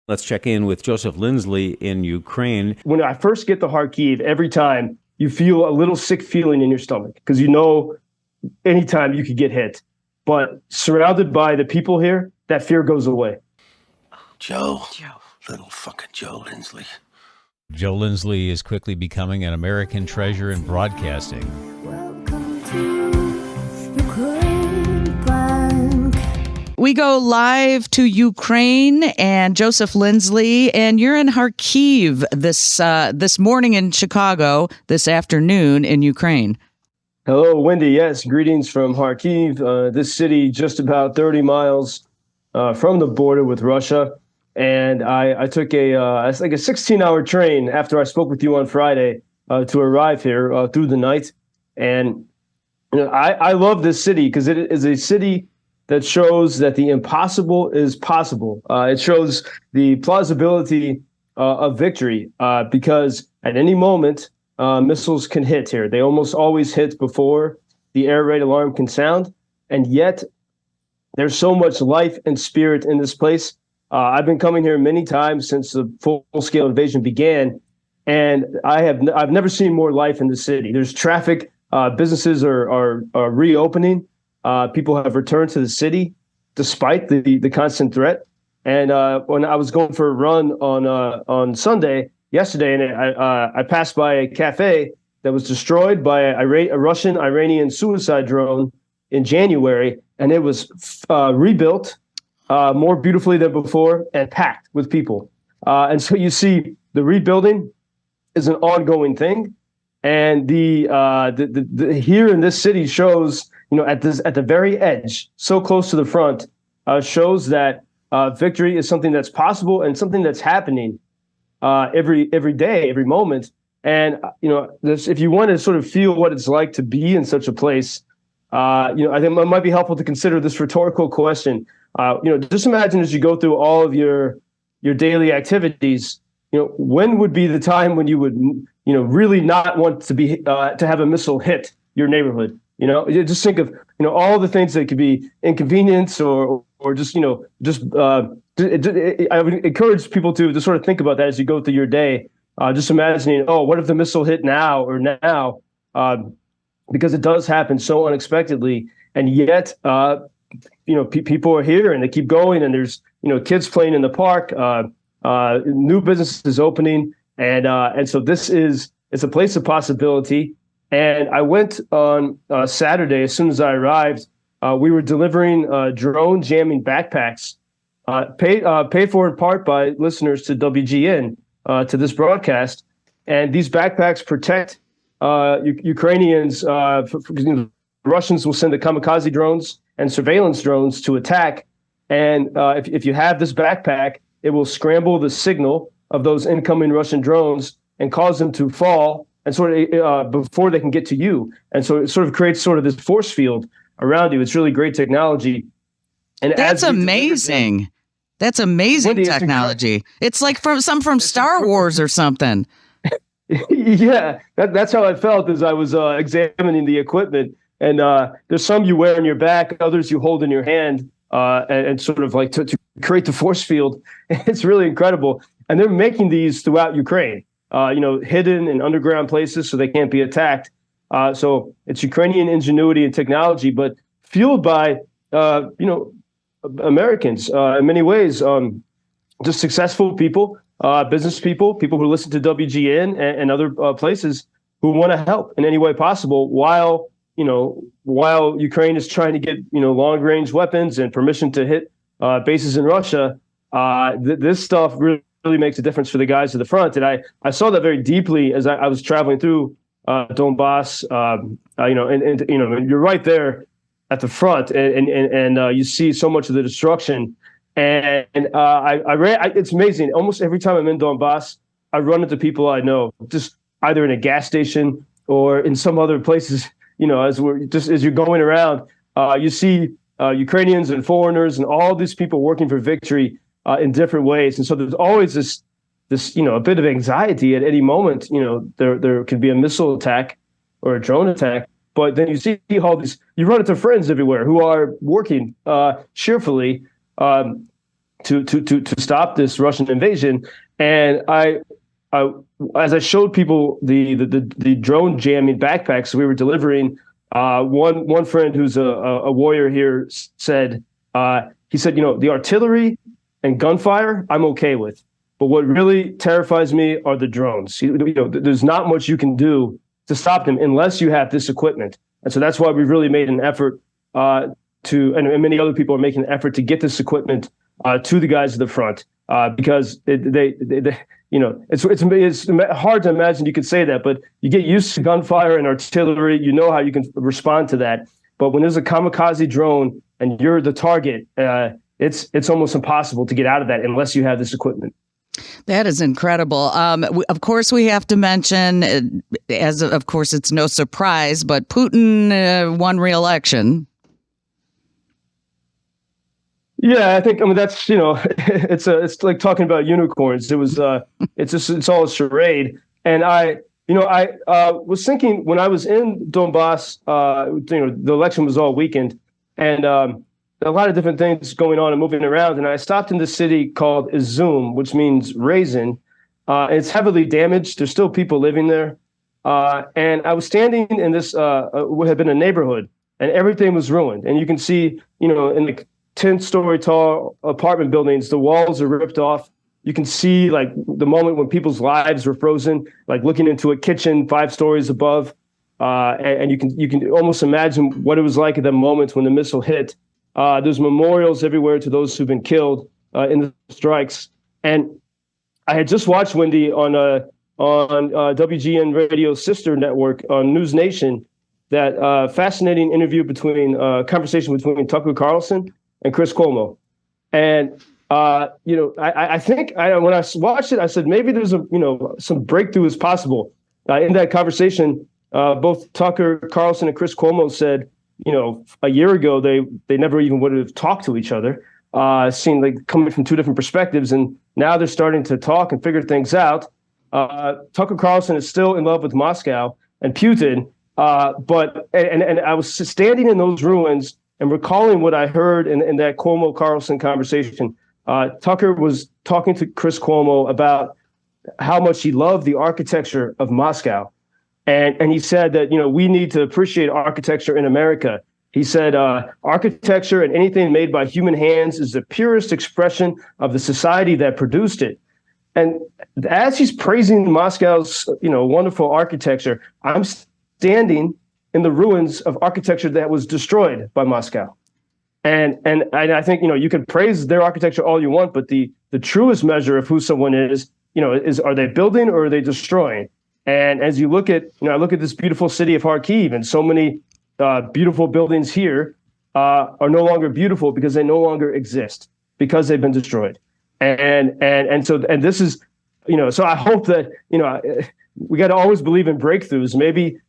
Let's check in with Joseph Lindsley in Ukraine. When I first get to Kharkiv, every time you feel a little sick feeling in your stomach because you know anytime you could get hit. But surrounded by the people here, that fear goes away. Joe. Little fucking Joe Lindsley. Joe Lindsley is quickly becoming an American treasure in broadcasting. Welcome to Ukraine Bank. We go live to Ukraine and Joseph Lindsley, and you're in Kharkiv this morning in Chicago, this afternoon in Ukraine. Hello, Wendy. Yes, greetings from Kharkiv, this city just about 30 miles from the border with Russia. And I took a 16-hour train after I spoke with you on Friday to arrive here through the night. And I love this city because it is a city that shows that the impossible is possible. It shows the plausibility of victory because at any moment, missiles can hit here. They almost always hit before the air raid alarm can sound. And yet there's so much life and spirit in this place. I've been coming here many times since the full-scale invasion began, and I've never seen more life in the city. There's traffic. Businesses are reopening. People have returned to the city despite the constant threat. And when I was going for a run on Sunday, yesterday, and I passed by a cafe that was destroyed by a Russian-Iranian suicide drone in January, and it was rebuilt more beautifully than before and packed with people. And so you see the rebuilding is an ongoing thing. And the here in this city shows, at the very edge, so close to the front, shows that victory is something that's possible and something that's happening every day, every moment. And if you want to sort of feel what it's like to be in such a place, I think it might be helpful to consider this rhetorical question. Just imagine as you go through all of your daily activities, when would be the time when you would, really not want to have a missile hit your neighborhood? You just think of, all the things that could be inconvenience or just, I would encourage people to sort of think about that as you go through your day. Just imagining, what if the missile hit now or now? Because it does happen so unexpectedly. And yet, people are here and they keep going, and there's, kids playing in the park, new businesses opening. And so it's a place of possibility. And I went on Saturday, as soon as I arrived, we were delivering drone jamming backpacks, paid for in part by listeners to WGN, to this broadcast. And these backpacks protect Ukrainians. Russians will send the kamikaze drones and surveillance drones to attack. And if you have this backpack, it will scramble the signal of those incoming Russian drones and cause them to fall and sort of before they can get to you. And so it sort of creates sort of this force field around you. It's really great technology. And that's amazing. That's amazing technology. It's like from Star Wars or something. Yeah, that's how I felt as I was examining the equipment. And there's some you wear on your back, others you hold in your hand, and sort of like to create the force field. It's really incredible. And they're making these throughout Ukraine, hidden in underground places so they can't be attacked. So it's Ukrainian ingenuity and technology, but fueled by, Americans in many ways, just successful people, business people who listen to WGN and other places who want to help in any way possible while Ukraine is trying to get, long range weapons and permission to hit bases in Russia. This stuff really makes a difference for the guys at the front. And I saw that very deeply as I was traveling through Donbass, and you're right there at the front and you see so much of the destruction. And it's amazing. Almost every time I'm in Donbass, I run into people I know, just either in a gas station or in some other places. As you're going around, you see Ukrainians and foreigners and all these people working for victory in different ways. And so there's always this a bit of anxiety at any moment. There could be a missile attack or a drone attack. But then you see all these, you run into friends everywhere who are working cheerfully to stop this Russian invasion. And I as I showed people the drone jamming backpacks we were delivering, one friend who's a warrior here said, he said, the artillery and gunfire I'm okay with, but what really terrifies me are the drones. There's not much you can do to stop them unless you have this equipment. And so that's why we've really made an effort and many other people are making an effort to get this equipment to the guys at the front, because it's hard to imagine you could say that, but you get used to gunfire and artillery, you know how you can respond to that. But when there's a kamikaze drone and you're the target, it's almost impossible to get out of that unless you have this equipment. That is incredible. Of course, we have to mention, of course, it's no surprise, but Putin won re-election. Yeah, I mean that's it's like talking about unicorns. It was it's all a charade. And I was thinking when I was in Donbass, the election was all weekend, and a lot of different things going on and moving around. And I stopped in this city called Izum, which means raisin. It's heavily damaged. There's still people living there. And I was standing in this what had been a neighborhood, and everything was ruined. And you can see, in the 10-story tall apartment buildings, the walls are ripped off. You can see like the moment when people's lives were frozen, like looking into a kitchen 5 stories above. And you can almost imagine what it was like at that moment when the missile hit. There's memorials everywhere to those who've been killed in the strikes. And I had just watched, Wendy, on WGN Radio's sister network on News Nation, that fascinating conversation between Tucker Carlson and Chris Cuomo. And I think when I watched it, I said maybe there's some breakthrough is possible. In that conversation, both Tucker Carlson and Chris Cuomo said, a year ago, they never even would have talked to each other, seeing like coming from two different perspectives. And now they're starting to talk and figure things out. Tucker Carlson is still in love with Moscow and Putin. But I was standing in those ruins and recalling what I heard in that Cuomo Carlson conversation. Tucker was talking to Chris Cuomo about how much he loved the architecture of Moscow. And he said that, we need to appreciate architecture in America. He said, architecture and anything made by human hands is the purest expression of the society that produced it. And as he's praising Moscow's, wonderful architecture, I'm standing in the ruins of architecture that was destroyed by Moscow. And I think, you can praise their architecture all you want, but the truest measure of who someone is are they building or are they destroying? And as you look at, I look at this beautiful city of Kharkiv, and so many beautiful buildings here are no longer beautiful because they no longer exist, because they've been destroyed. And this is, so I hope that, we got to always believe in breakthroughs. Maybe,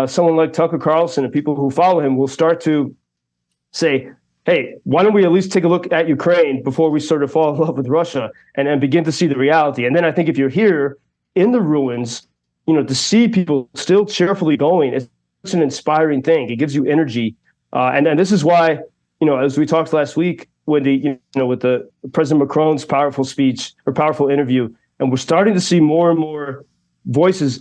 someone like Tucker Carlson and people who follow him will start to say, hey, why don't we at least take a look at Ukraine before we sort of fall in love with Russia and begin to see the reality. And then I think if you're here in the ruins, to see people still cheerfully going, it's such an inspiring thing. It gives you energy. And this is why, as we talked last week, Wendy, with the President Macron's powerful speech or powerful interview, and we're starting to see more and more voices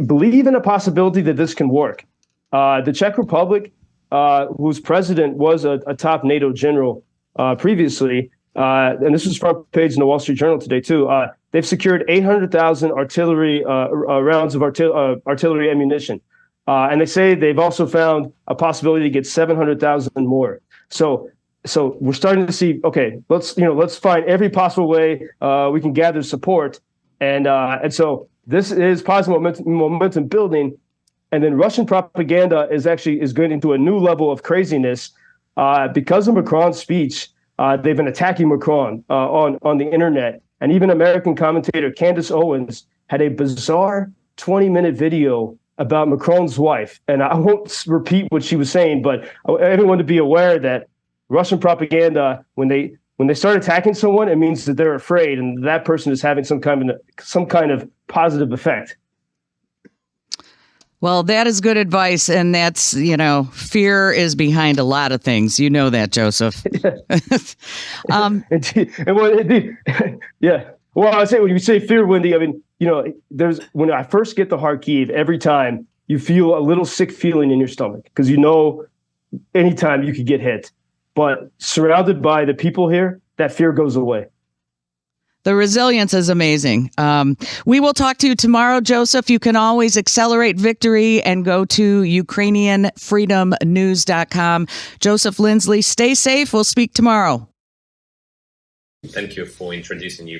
believe in a possibility that this can work. The Czech Republic, whose president was a top NATO general previously, and this is front page in the Wall Street Journal today too, they've secured 800,000 artillery rounds of artillery ammunition. And they say they've also found a possibility to get 700,000 more. So we're starting to see, okay, let's find every possible way we can gather support. And so this is positive momentum building. And then Russian propaganda is going into a new level of craziness because of Macron's speech. They've been attacking Macron on the internet. And even American commentator Candace Owens had a bizarre 20-minute video about Macron's wife. And I won't repeat what she was saying, but I want everyone to be aware that Russian propaganda, when they start attacking someone, it means that they're afraid and that person is having some kind of positive effect. Well, that is good advice. And that's, fear is behind a lot of things. You know that, Joseph. Yeah. Well, I say when you say fear, Wendy, I mean, there's when I first get to Kharkiv, every time you feel a little sick feeling in your stomach because anytime you could get hit. But surrounded by the people here, that fear goes away. The resilience is amazing. We will talk to you tomorrow, Joseph. You can always accelerate victory and go to UkrainianFreedomNews.com. Joseph Lindsley, stay safe. We'll speak tomorrow. Thank you for introducing you.